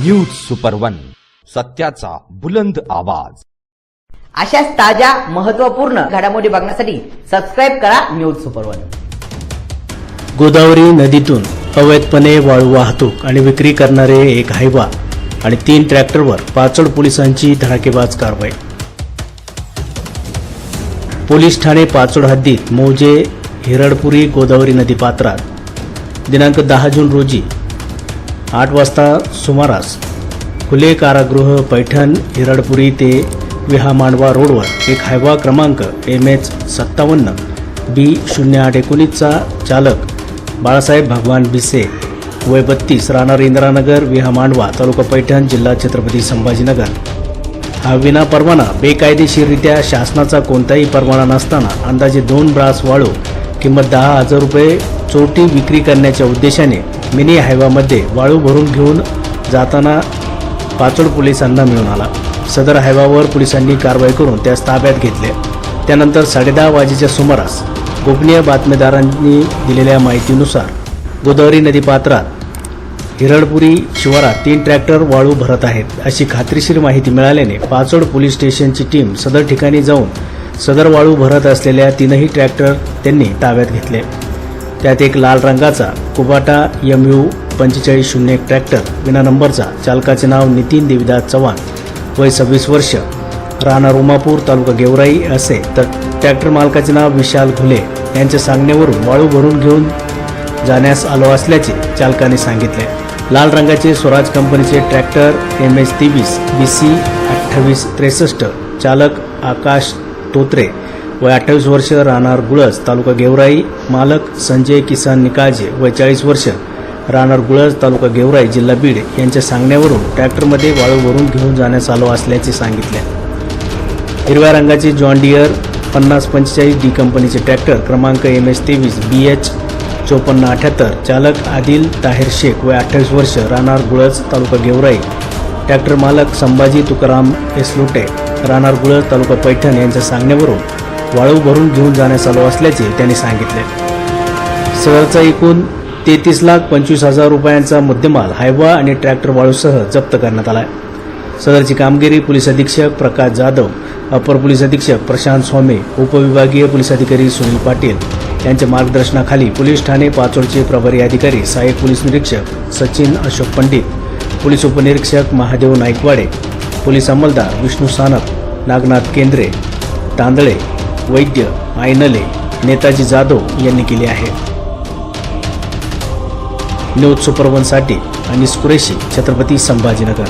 News super one, सत्याचा बुलंद आवाज। अशाच ताज्या महत्त्वपूर्ण घडामोडी बघण्यासाठी सबस्क्राइब करा न्यूज सुपर वन। गोदावरी नदीतून अवैधपणे वाळू वाहतूक आणि विक्री करणारे एक हायवा आणि 3 ट्रॅक्टरवर पाचोड पोलिसांची धडाकेबाज कारवाई। पोलीस ठाणे पाचोड हद्दीत मौजे हिरडपुरी गोदावरी नदी पात्रात दिनांक 10 जून रोजी 8 वाजता सुमारास खुले कारागृह पैठण हिरडपुरी ते विहामांडवा रोडवर एक हायवा क्रमांक MH57 B0819 चा चालक बाळासाहेब भगवान बिसे वय 32 राहणार इंदिरानगर विहामांडवा तालुका पैठण जिल्हा छत्रपती संभाजीनगर हा विना परवाना बेकायदेशीररित्या शासनाचा कोणताही परवाना नसताना अंदाजे 2 ब्रास वाळू किंमत 10,000 रुपये चोरटी विक्री करण्याच्या उद्देशाने मिनी हायवामध्ये वाळू भरून घेऊन जाताना पाचोड पोलिसांना मिळून आला। सदर हायवावर पोलिसांनी कारवाई करून त्यास ताब्यात घेतले। त्यानंतर 10:30 वाजेच्या सुमारास गोपनीय बातमीदारांनी दिलेल्या माहितीनुसार गोदावरी नदी पात्रात हिरडपुरी शिवारात 3 ट्रॅक्टर वाळू भरत आहेत अशी खात्रीशीर माहिती मिळाल्याने पाचोड पोलीस स्टेशनची टीम सदर ठिकाणी जाऊन सदर वाळू भरत असलेल्या 3ही ट्रॅक्टर त्यांनी ताब्यात घेतले। त्यात एक लाल रंगाचा कुबाटा MU 4501 ट्रॅक्टर विना नंबरचा, चालकाचे नाव नितीन देविदास चव्हाण वय 26 वर्ष राहणार उमापूर तालुका गेवराई असे, तर ट्रॅक्टर मालकाचे नाव विशाल घुले यांच्या सांगण्यावरून वाळू भरून घेऊन जाण्यास आलो असल्याचे चालकाने सांगितले। लाल रंगाचे स्वराज कंपनीचे ट्रॅक्टर MH23 BC 2863 चालक आकाश तोत्रे वय 28 वर्ष राहणार गुळज तालुका गेवराई, मालक संजय किसन निकाळजे वय 40 वर्ष राहणार गुळज तालुका गेवराई जिल्हा बीड यांच्या सांगण्यावरून ट्रॅक्टरमध्ये वाळू भरून घेऊन जाण्यास आलो असल्याचे सांगितले। हिरव्या रंगाचे जॉन डियर 5045 D कंपनीचे ट्रॅक्टर क्रमांक MH23 BH 5478 चालक आदिल ताहिर शेख वय 28 वर्ष राहणार गुळज तालुका गेवराई, ट्रॅक्टर मालक संभाजी तुकाराम एसलोटे राहणार गुळज तालुका पैठण यांच्या सांगण्यावरून वाळू भरून घेऊन जाण्यास आलो असल्याचे त्यांनी सांगितले। सदरचा एकूण 33,25,000 रुपयांचा मुद्देमाल हायवा आणि ट्रॅक्टर वाळूसह जप्त करण्यात आला आहे। सदरची कामगिरी पोलीस अधीक्षक प्रकाश जाधव, अपर पोलीस अधीक्षक प्रशांत स्वामी, उपविभागीय पोलीस अधिकारी सुनील पाटील यांच्या मार्गदर्शनाखाली पोलीस ठाणे पाचोडचे प्रभारी अधिकारी सहाय्यक पोलीस निरीक्षक सचिन अशोक पंडित, पोलीस उपनिरीक्षक महादेव नाईकवाडे, पोलीस अंमलदार विष्णू सानप, नागनाथ केंद्रे, तांदळे, वैद्य आयनले, नेताजी जाधव यांनी केले आहे। न्यूज सुपर वन साठी अनिस कुरेशी, छत्रपती संभाजीनगर।